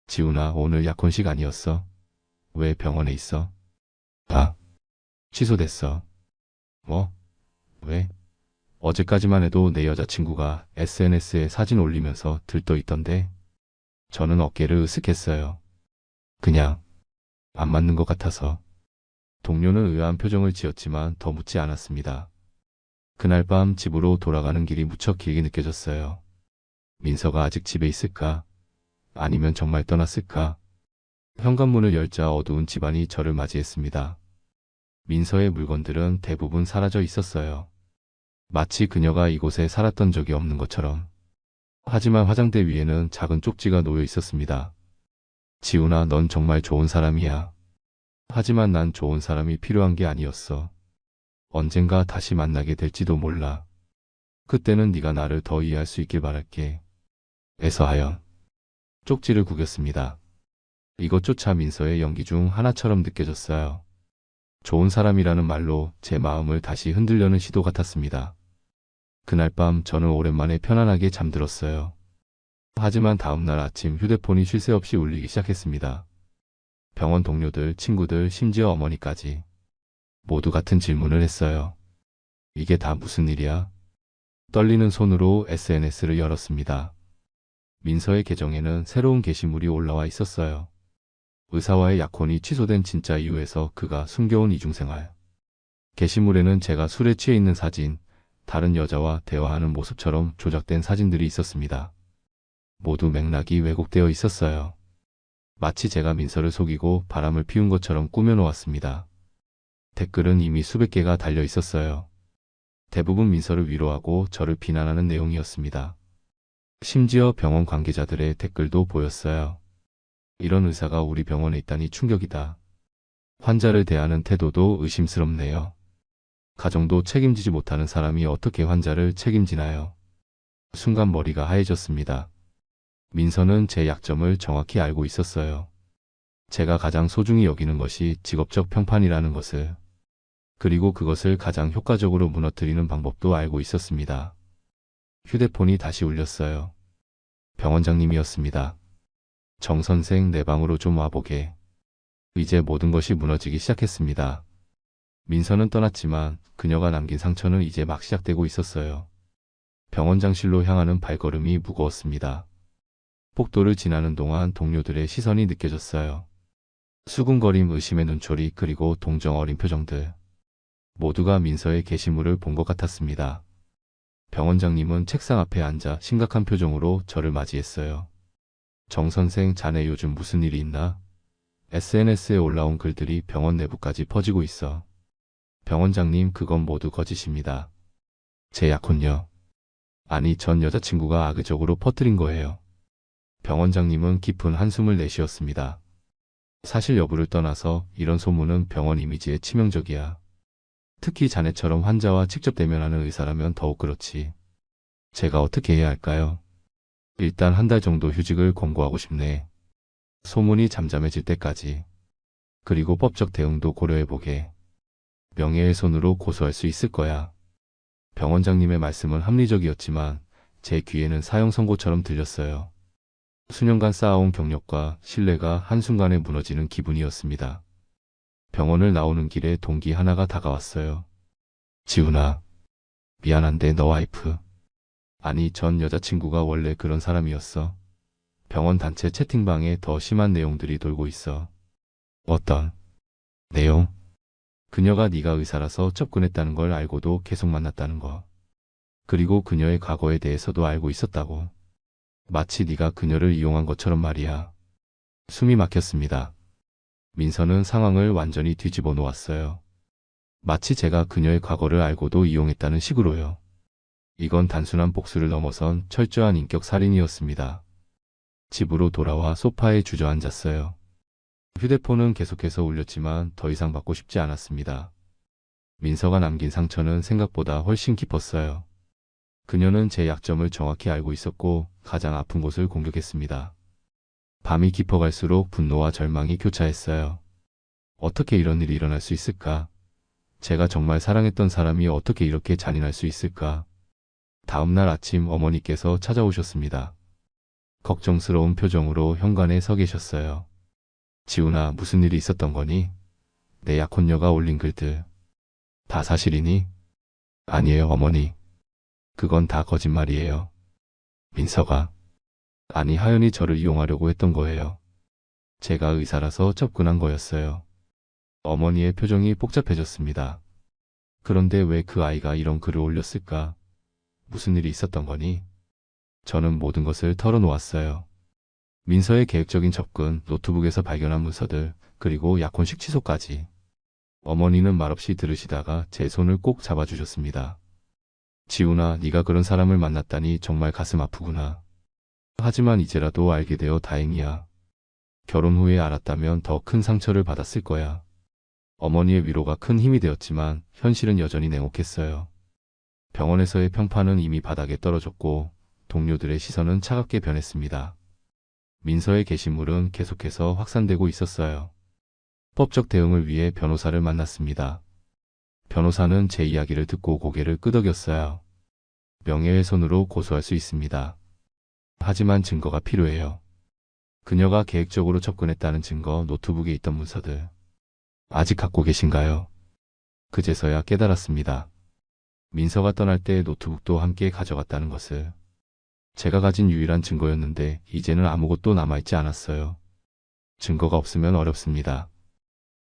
지훈아, 오늘 약혼식 아니었어? 왜 병원에 있어? 아, 취소됐어. 뭐? 왜? 어제까지만 해도 내 여자친구가 SNS에 사진 올리면서 들떠 있던데. 저는 어깨를 으쓱했어요. 그냥 안 맞는 것 같아서. 동료는 의아한 표정을 지었지만 더 묻지 않았습니다. 그날 밤 집으로 돌아가는 길이 무척 길게 느껴졌어요. 민서가 아직 집에 있을까? 아니면 정말 떠났을까? 현관문을 열자 어두운 집안이 저를 맞이했습니다. 민서의 물건들은 대부분 사라져 있었어요. 마치 그녀가 이곳에 살았던 적이 없는 것처럼. 하지만 화장대 위에는 작은 쪽지가 놓여 있었습니다. 지훈아, 넌 정말 좋은 사람이야. 하지만 난 좋은 사람이 필요한 게 아니었어. 언젠가 다시 만나게 될지도 몰라. 그때는 네가 나를 더 이해할 수 있길 바랄게. 애서하연. 쪽지를 구겼습니다. 이것조차 민서의 연기 중 하나처럼 느껴졌어요. 좋은 사람이라는 말로 제 마음을 다시 흔들려는 시도 같았습니다. 그날 밤 저는 오랜만에 편안하게 잠들었어요. 하지만 다음날 아침 휴대폰이 쉴 새 없이 울리기 시작했습니다. 병원 동료들, 친구들, 심지어 어머니까지 모두 같은 질문을 했어요. 이게 다 무슨 일이야? 떨리는 손으로 SNS를 열었습니다. 민서의 계정에는 새로운 게시물이 올라와 있었어요. 의사와의 약혼이 취소된 진짜 이유에서 그가 숨겨온 이중생활. 게시물에는 제가 술에 취해 있는 사진, 다른 여자와 대화하는 모습처럼 조작된 사진들이 있었습니다. 모두 맥락이 왜곡되어 있었어요. 마치 제가 민서를 속이고 바람을 피운 것처럼 꾸며놓았습니다. 댓글은 이미 수백 개가 달려 있었어요. 대부분 민서를 위로하고 저를 비난하는 내용이었습니다. 심지어 병원 관계자들의 댓글도 보였어요. 이런 의사가 우리 병원에 있다니 충격이다. 환자를 대하는 태도도 의심스럽네요. 가정도 책임지지 못하는 사람이 어떻게 환자를 책임지나요? 순간 머리가 하얘졌습니다. 민서는 제 약점을 정확히 알고 있었어요. 제가 가장 소중히 여기는 것이 직업적 평판이라는 것을, 그리고 그것을 가장 효과적으로 무너뜨리는 방법도 알고 있었습니다. 휴대폰이 다시 울렸어요. 병원장님이었습니다. 정 선생, 내 방으로 좀 와보게. 이제 모든 것이 무너지기 시작했습니다. 민서는 떠났지만 그녀가 남긴 상처는 이제 막 시작되고 있었어요. 병원장실로 향하는 발걸음이 무거웠습니다. 폭도를 지나는 동안 동료들의 시선이 느껴졌어요. 수군거림, 의심의 눈초리, 그리고 동정 어린 표정들. 모두가 민서의 게시물을 본 것 같았습니다. 병원장님은 책상 앞에 앉아 심각한 표정으로 저를 맞이했어요. 정 선생, 자네 요즘 무슨 일이 있나? SNS에 올라온 글들이 병원 내부까지 퍼지고 있어. 병원장님, 그건 모두 거짓입니다. 제 약혼녀. 아니, 전 여자친구가 악의적으로 퍼뜨린 거예요. 병원장님은 깊은 한숨을 내쉬었습니다. 사실 여부를 떠나서 이런 소문은 병원 이미지에 치명적이야. 특히 자네처럼 환자와 직접 대면하는 의사라면 더욱 그렇지. 제가 어떻게 해야 할까요? 일단 한 달 정도 휴직을 권고하고 싶네. 소문이 잠잠해질 때까지. 그리고 법적 대응도 고려해보게. 명예훼손으로 고소할 수 있을 거야. 병원장님의 말씀은 합리적이었지만 제 귀에는 사형 선고처럼 들렸어요. 수년간 쌓아온 경력과 신뢰가 한순간에 무너지는 기분이었습니다. 병원을 나오는 길에 동기 하나가 다가왔어요. 지훈아, 미안한데 너 와이프. 아니, 전 여자친구가 원래 그런 사람이었어. 병원 단체 채팅방에 더 심한 내용들이 돌고 있어. 어떤 내용? 그녀가 네가 의사라서 접근했다는 걸 알고도 계속 만났다는 거. 그리고 그녀의 과거에 대해서도 알고 있었다고. 마치 네가 그녀를 이용한 것처럼 말이야. 숨이 막혔습니다. 민서는 상황을 완전히 뒤집어 놓았어요. 마치 제가 그녀의 과거를 알고도 이용했다는 식으로요. 이건 단순한 복수를 넘어선 철저한 인격 살인이었습니다. 집으로 돌아와 소파에 주저앉았어요. 휴대폰은 계속해서 울렸지만 더 이상 받고 싶지 않았습니다. 민서가 남긴 상처는 생각보다 훨씬 깊었어요. 그녀는 제 약점을 정확히 알고 있었고 가장 아픈 곳을 공격했습니다. 밤이 깊어갈수록 분노와 절망이 교차했어요. 어떻게 이런 일이 일어날 수 있을까? 제가 정말 사랑했던 사람이 어떻게 이렇게 잔인할 수 있을까? 다음날 아침 어머니께서 찾아오셨습니다. 걱정스러운 표정으로 현관에 서 계셨어요. 지훈아, 무슨 일이 있었던 거니? 내 약혼녀가 올린 글들. 다 사실이니? 아니에요, 어머니. 그건 다 거짓말이에요. 민서가. 아니, 하연이 저를 이용하려고 했던 거예요. 제가 의사라서 접근한 거였어요. 어머니의 표정이 복잡해졌습니다. 그런데 왜 그 아이가 이런 글을 올렸을까? 무슨 일이 있었던 거니? 저는 모든 것을 털어놓았어요. 민서의 계획적인 접근, 노트북에서 발견한 문서들, 그리고 약혼식 취소까지. 어머니는 말없이 들으시다가 제 손을 꼭 잡아주셨습니다. 지훈아, 네가 그런 사람을 만났다니 정말 가슴 아프구나. 하지만 이제라도 알게 되어 다행이야. 결혼 후에 알았다면 더 큰 상처를 받았을 거야. 어머니의 위로가 큰 힘이 되었지만 현실은 여전히 냉혹했어요. 병원에서의 평판은 이미 바닥에 떨어졌고 동료들의 시선은 차갑게 변했습니다. 민서의 게시물은 계속해서 확산되고 있었어요. 법적 대응을 위해 변호사를 만났습니다. 변호사는 제 이야기를 듣고 고개를 끄덕였어요. 명예훼손으로 고소할 수 있습니다. 하지만 증거가 필요해요. 그녀가 계획적으로 접근했다는 증거, 노트북에 있던 문서들. 아직 갖고 계신가요? 그제서야 깨달았습니다. 민서가 떠날 때 노트북도 함께 가져갔다는 것을. 제가 가진 유일한 증거였는데 이제는 아무것도 남아있지 않았어요. 증거가 없으면 어렵습니다.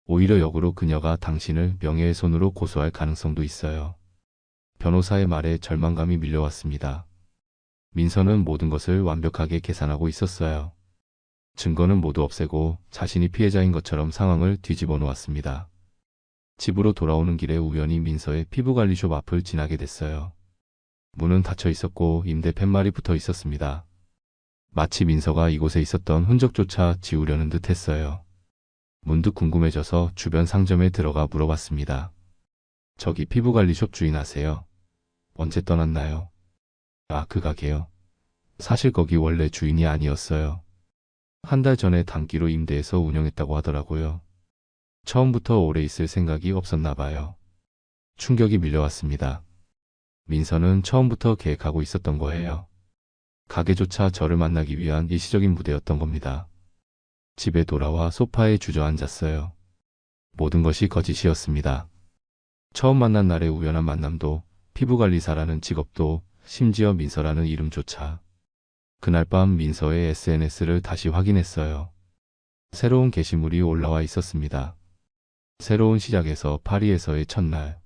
오히려 역으로 그녀가 당신을 명예훼손으로 고소할 가능성도 있어요. 변호사의 말에 절망감이 밀려왔습니다. 민서는 모든 것을 완벽하게 계산하고 있었어요. 증거는 모두 없애고 자신이 피해자인 것처럼 상황을 뒤집어 놓았습니다. 집으로 돌아오는 길에 우연히 민서의 피부관리숍 앞을 지나게 됐어요. 문은 닫혀 있었고 임대 팻말이 붙어 있었습니다. 마치 민서가 이곳에 있었던 흔적조차 지우려는 듯 했어요. 문득 궁금해져서 주변 상점에 들어가 물어봤습니다. 저기 피부관리숍 주인 아세요? 언제 떠났나요? 아, 그 가게요. 사실 거기 원래 주인이 아니었어요. 한 달 전에 단기로 임대해서 운영했다고 하더라고요. 처음부터 오래 있을 생각이 없었나 봐요. 충격이 밀려왔습니다. 민서는 처음부터 계획하고 있었던 거예요. 가게조차 저를 만나기 위한 일시적인 무대였던 겁니다. 집에 돌아와 소파에 주저앉았어요. 모든 것이 거짓이었습니다. 처음 만난 날의 우연한 만남도, 피부관리사라는 직업도, 심지어 민서라는 이름조차. 그날 밤 민서의 SNS를 다시 확인했어요. 새로운 게시물이 올라와 있었습니다. 새로운 시작에서 파리에서의 첫날.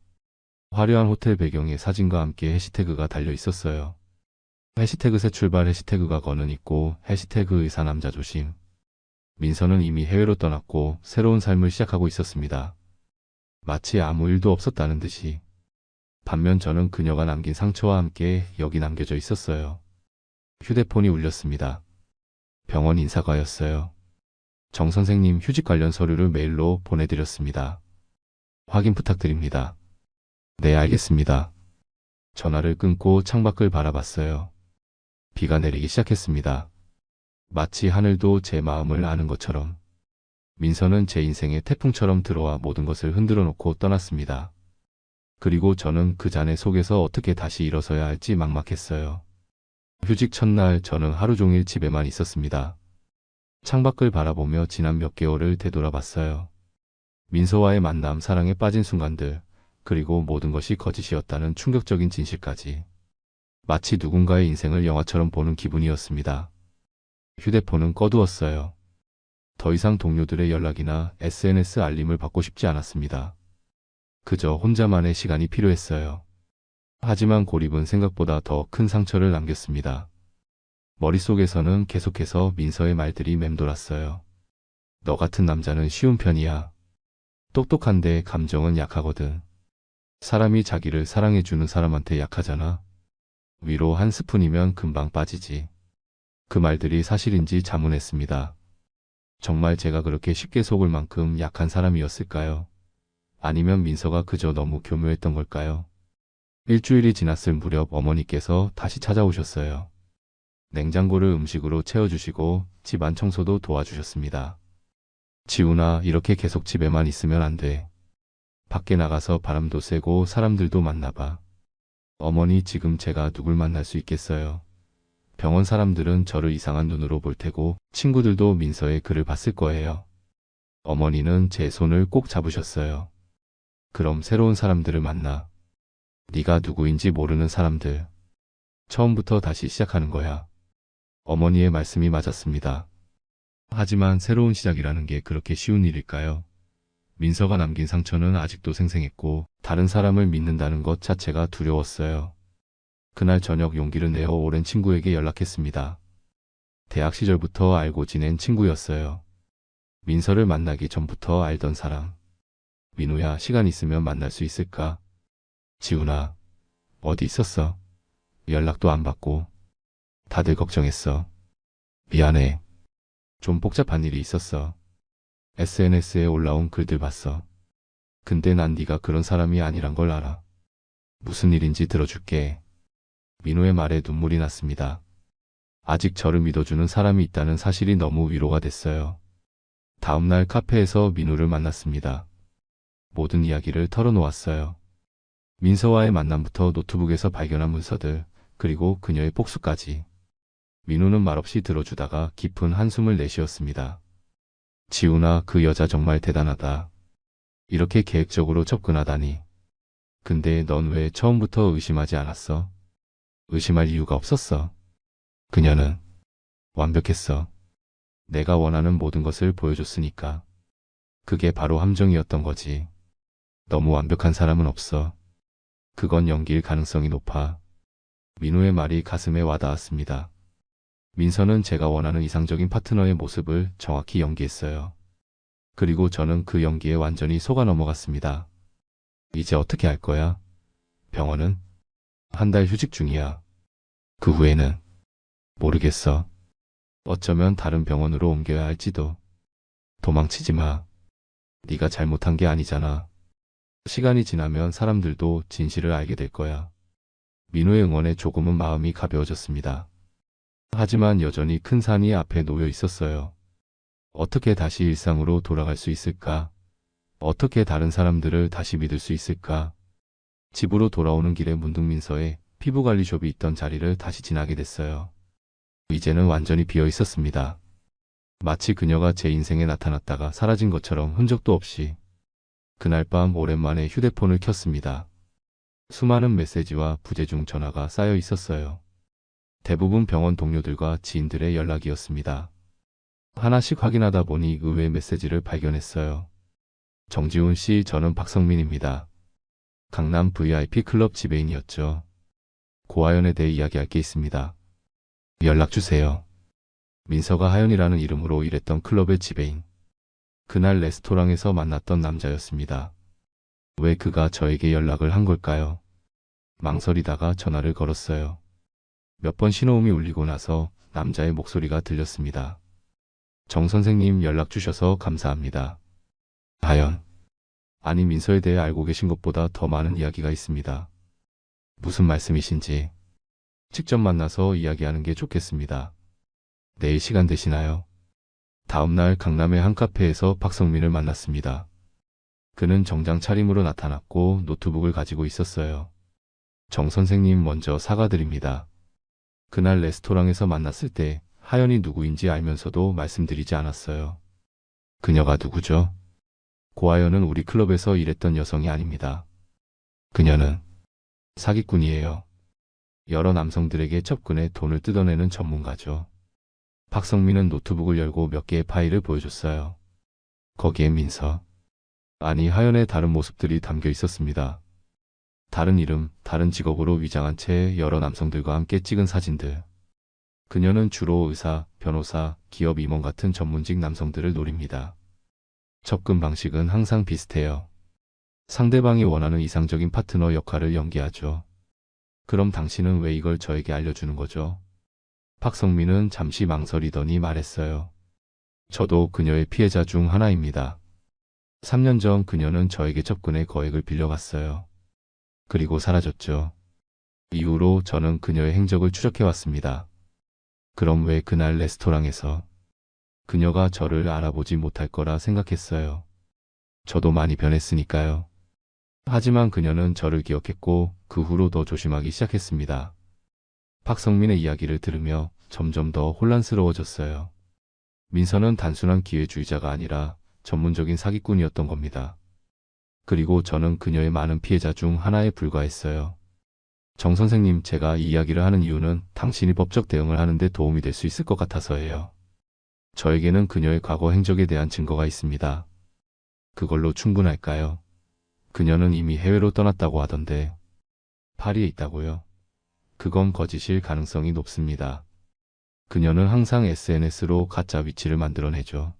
화려한 호텔 배경에 사진과 함께 해시태그가 달려 있었어요. 해시태그 새 출발, 해시태그가 거는 있고, 해시태그 의사 남자 조심. 민서는 이미 해외로 떠났고 새로운 삶을 시작하고 있었습니다. 마치 아무 일도 없었다는 듯이. 반면 저는 그녀가 남긴 상처와 함께 여기 남겨져 있었어요. 휴대폰이 울렸습니다. 병원 인사과였어요. 정 선생님, 휴직 관련 서류를 메일로 보내드렸습니다. 확인 부탁드립니다. 네, 알겠습니다. 전화를 끊고 창밖을 바라봤어요. 비가 내리기 시작했습니다. 마치 하늘도 제 마음을 아는 것처럼. 민서는 제 인생에 태풍처럼 들어와 모든 것을 흔들어 놓고 떠났습니다. 그리고 저는 그 잔해 속에서 어떻게 다시 일어서야 할지 막막했어요. 휴직 첫날 저는 하루 종일 집에만 있었습니다. 창밖을 바라보며 지난 몇 개월을 되돌아봤어요. 민서와의 만남, 사랑에 빠진 순간들, 그리고 모든 것이 거짓이었다는 충격적인 진실까지. 마치 누군가의 인생을 영화처럼 보는 기분이었습니다. 휴대폰은 꺼두었어요. 더 이상 동료들의 연락이나 SNS 알림을 받고 싶지 않았습니다. 그저 혼자만의 시간이 필요했어요. 하지만 고립은 생각보다 더 큰 상처를 남겼습니다. 머릿속에서는 계속해서 민서의 말들이 맴돌았어요. 너 같은 남자는 쉬운 편이야. 똑똑한데 감정은 약하거든. 사람이 자기를 사랑해주는 사람한테 약하잖아. 위로 한 스푼이면 금방 빠지지. 그 말들이 사실인지 자문했습니다. 정말 제가 그렇게 쉽게 속을 만큼 약한 사람이었을까요? 아니면 민서가 그저 너무 교묘했던 걸까요? 일주일이 지났을 무렵 어머니께서 다시 찾아오셨어요. 냉장고를 음식으로 채워주시고 집안 청소도 도와주셨습니다. 지훈아, 이렇게 계속 집에만 있으면 안 돼. 밖에 나가서 바람도 쐬고 사람들도 만나봐. 어머니, 지금 제가 누굴 만날 수 있겠어요? 병원 사람들은 저를 이상한 눈으로 볼 테고 친구들도 민서의 글을 봤을 거예요. 어머니는 제 손을 꼭 잡으셨어요. 그럼 새로운 사람들을 만나. 네가 누구인지 모르는 사람들. 처음부터 다시 시작하는 거야. 어머니의 말씀이 맞았습니다. 하지만 새로운 시작이라는 게 그렇게 쉬운 일일까요? 민서가 남긴 상처는 아직도 생생했고 다른 사람을 믿는다는 것 자체가 두려웠어요. 그날 저녁 용기를 내어 오랜 친구에게 연락했습니다. 대학 시절부터 알고 지낸 친구였어요. 민서를 만나기 전부터 알던 사람. 민우야, 시간 있으면 만날 수 있을까? 지훈아, 어디 있었어? 연락도 안 받고. 다들 걱정했어. 미안해. 좀 복잡한 일이 있었어. SNS에 올라온 글들 봤어. 근데 난 네가 그런 사람이 아니란 걸 알아. 무슨 일인지 들어줄게. 민호의 말에 눈물이 났습니다. 아직 저를 믿어주는 사람이 있다는 사실이 너무 위로가 됐어요. 다음날 카페에서 민우를 만났습니다. 모든 이야기를 털어놓았어요. 민서와의 만남부터 노트북에서 발견한 문서들, 그리고 그녀의 복수까지. 민우는 말없이 들어주다가 깊은 한숨을 내쉬었습니다. 지훈아, 그 여자 정말 대단하다. 이렇게 계획적으로 접근하다니. 근데 넌 왜 처음부터 의심하지 않았어? 의심할 이유가 없었어. 그녀는 완벽했어. 내가 원하는 모든 것을 보여줬으니까. 그게 바로 함정이었던 거지. 너무 완벽한 사람은 없어. 그건 연기일 가능성이 높아. 민우의 말이 가슴에 와닿았습니다. 민서는 제가 원하는 이상적인 파트너의 모습을 정확히 연기했어요. 그리고 저는 그 연기에 완전히 속아 넘어갔습니다. 이제 어떻게 할 거야? 병원은? 한 달 휴직 중이야. 그 후에는? 모르겠어. 어쩌면 다른 병원으로 옮겨야 할지도. 도망치지 마. 네가 잘못한 게 아니잖아. 시간이 지나면 사람들도 진실을 알게 될 거야. 민우의 응원에 조금은 마음이 가벼워졌습니다. 하지만 여전히 큰 산이 앞에 놓여 있었어요. 어떻게 다시 일상으로 돌아갈 수 있을까? 어떻게 다른 사람들을 다시 믿을 수 있을까? 집으로 돌아오는 길에 문득민서의 피부관리숍이 있던 자리를 다시 지나게 됐어요. 이제는 완전히 비어 있었습니다. 마치 그녀가 제 인생에 나타났다가 사라진 것처럼 흔적도 없이. 그날 밤 오랜만에 휴대폰을 켰습니다. 수많은 메시지와 부재중 전화가 쌓여 있었어요. 대부분 병원 동료들과 지인들의 연락이었습니다. 하나씩 확인하다 보니 의외의 메시지를 발견했어요. 정지훈 씨, 저는 박성민입니다. 강남 VIP 클럽 지배인이었죠. 고하연에 대해 이야기할 게 있습니다. 연락주세요. 민서가 하연이라는 이름으로 일했던 클럽의 지배인. 그날 레스토랑에서 만났던 남자였습니다. 왜 그가 저에게 연락을 한 걸까요? 망설이다가 전화를 걸었어요. 몇 번 신호음이 울리고 나서 남자의 목소리가 들렸습니다. 정 선생님, 연락 주셔서 감사합니다. 하연. 아니, 민서에 대해 알고 계신 것보다 더 많은 이야기가 있습니다. 무슨 말씀이신지 직접 만나서 이야기하는 게 좋겠습니다. 내일 시간 되시나요? 다음날 강남의 한 카페에서 박성민을 만났습니다. 그는 정장 차림으로 나타났고 노트북을 가지고 있었어요. 정 선생님, 먼저 사과드립니다. 그날 레스토랑에서 만났을 때 하연이 누구인지 알면서도 말씀드리지 않았어요. 그녀가 누구죠? 고하연은 우리 클럽에서 일했던 여성이 아닙니다. 그녀는 사기꾼이에요. 여러 남성들에게 접근해 돈을 뜯어내는 전문가죠. 박성민은 노트북을 열고 몇 개의 파일을 보여줬어요. 거기에 민서, 아니 하연의 다른 모습들이 담겨 있었습니다. 다른 이름, 다른 직업으로 위장한 채 여러 남성들과 함께 찍은 사진들. 그녀는 주로 의사, 변호사, 기업 임원 같은 전문직 남성들을 노립니다. 접근 방식은 항상 비슷해요. 상대방이 원하는 이상적인 파트너 역할을 연기하죠. 그럼 당신은 왜 이걸 저에게 알려주는 거죠? 박성민은 잠시 망설이더니 말했어요. 저도 그녀의 피해자 중 하나입니다. 3년 전 그녀는 저에게 접근해 거액을 빌려갔어요. 그리고 사라졌죠. 이후로 저는 그녀의 행적을 추적해왔습니다. 그럼 왜 그날 레스토랑에서 그녀가 저를 알아보지 못할 거라 생각했어요. 저도 많이 변했으니까요. 하지만 그녀는 저를 기억했고 그 후로 더 조심하기 시작했습니다. 박성민의 이야기를 들으며 점점 더 혼란스러워졌어요. 민서는 단순한 기회주의자가 아니라 전문적인 사기꾼이었던 겁니다. 그리고 저는 그녀의 많은 피해자 중 하나에 불과했어요. 정 선생님, 제가 이 이야기를 하는 이유는 당신이 법적 대응을 하는 데 도움이 될 수 있을 것 같아서예요. 저에게는 그녀의 과거 행적에 대한 증거가 있습니다. 그걸로 충분할까요? 그녀는 이미 해외로 떠났다고 하던데. 파리에 있다고요? 그건 거짓일 가능성이 높습니다. 그녀는 항상 SNS로 가짜 위치를 만들어내죠.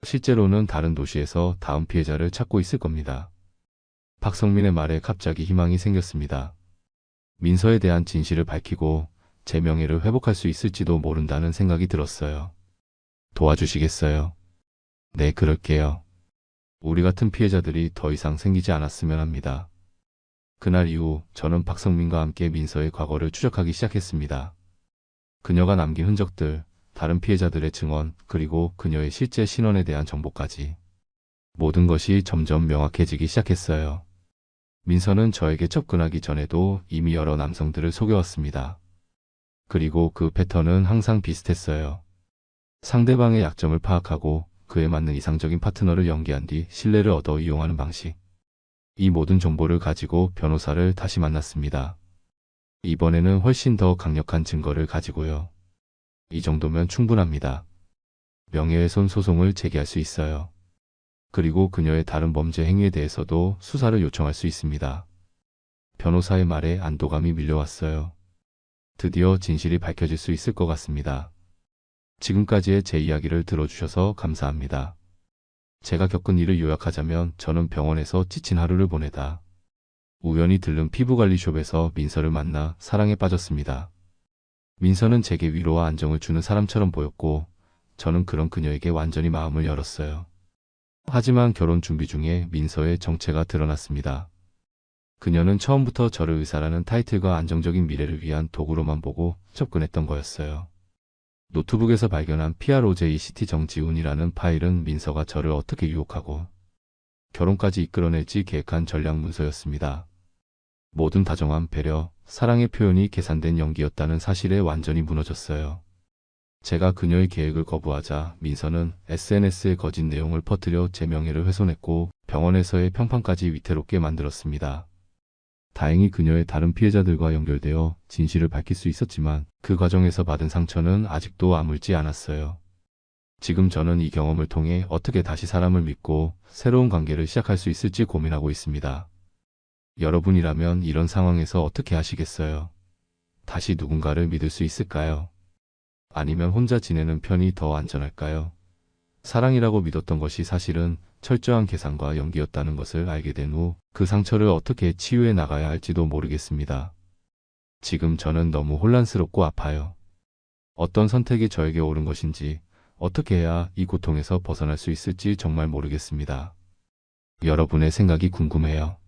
실제로는 다른 도시에서 다음 피해자를 찾고 있을 겁니다. 박성민의 말에 갑자기 희망이 생겼습니다. 민서에 대한 진실을 밝히고 제 명예를 회복할 수 있을지도 모른다는 생각이 들었어요. 도와주시겠어요? 네, 그럴게요. 우리 같은 피해자들이 더 이상 생기지 않았으면 합니다. 그날 이후 저는 박성민과 함께 민서의 과거를 추적하기 시작했습니다. 그녀가 남긴 흔적들, 다른 피해자들의 증언, 그리고 그녀의 실제 신원에 대한 정보까지. 모든 것이 점점 명확해지기 시작했어요. 민서는 저에게 접근하기 전에도 이미 여러 남성들을 속여왔습니다. 그리고 그 패턴은 항상 비슷했어요. 상대방의 약점을 파악하고 그에 맞는 이상적인 파트너를 연기한 뒤 신뢰를 얻어 이용하는 방식. 이 모든 정보를 가지고 변호사를 다시 만났습니다. 이번에는 훨씬 더 강력한 증거를 가지고요. 이 정도면 충분합니다. 명예훼손 소송을 제기할 수 있어요. 그리고 그녀의 다른 범죄 행위에 대해서도 수사를 요청할 수 있습니다. 변호사의 말에 안도감이 밀려왔어요. 드디어 진실이 밝혀질 수 있을 것 같습니다. 지금까지의 제 이야기를 들어주셔서 감사합니다. 제가 겪은 일을 요약하자면 저는 병원에서 지친 하루를 보내다 우연히 들른 피부관리숍에서 민서를 만나 사랑에 빠졌습니다. 민서는 제게 위로와 안정을 주는 사람처럼 보였고 저는 그런 그녀에게 완전히 마음을 열었어요. 하지만 결혼 준비 중에 민서의 정체가 드러났습니다. 그녀는 처음부터 저를 의사라는 타이틀과 안정적인 미래를 위한 도구로만 보고 접근했던 거였어요. 노트북에서 발견한 PROJCT 정지훈이라는 파일은 민서가 저를 어떻게 유혹하고 결혼까지 이끌어낼지 계획한 전략 문서였습니다. 모든 다정함, 배려, 사랑의 표현이 계산된 연기였다는 사실에 완전히 무너졌어요. 제가 그녀의 계획을 거부하자 민서는 SNS에 거짓 내용을 퍼뜨려 제 명예를 훼손했고 병원에서의 평판까지 위태롭게 만들었습니다. 다행히 그녀의 다른 피해자들과 연결되어 진실을 밝힐 수 있었지만 그 과정에서 받은 상처는 아직도 아물지 않았어요. 지금 저는 이 경험을 통해 어떻게 다시 사람을 믿고 새로운 관계를 시작할 수 있을지 고민하고 있습니다. 여러분이라면 이런 상황에서 어떻게 하시겠어요? 다시 누군가를 믿을 수 있을까요? 아니면 혼자 지내는 편이 더 안전할까요? 사랑이라고 믿었던 것이 사실은 철저한 계산과 연기였다는 것을 알게 된 후 그 상처를 어떻게 치유해 나가야 할지도 모르겠습니다. 지금 저는 너무 혼란스럽고 아파요. 어떤 선택이 저에게 옳은 것인지, 어떻게 해야 이 고통에서 벗어날 수 있을지 정말 모르겠습니다. 여러분의 생각이 궁금해요.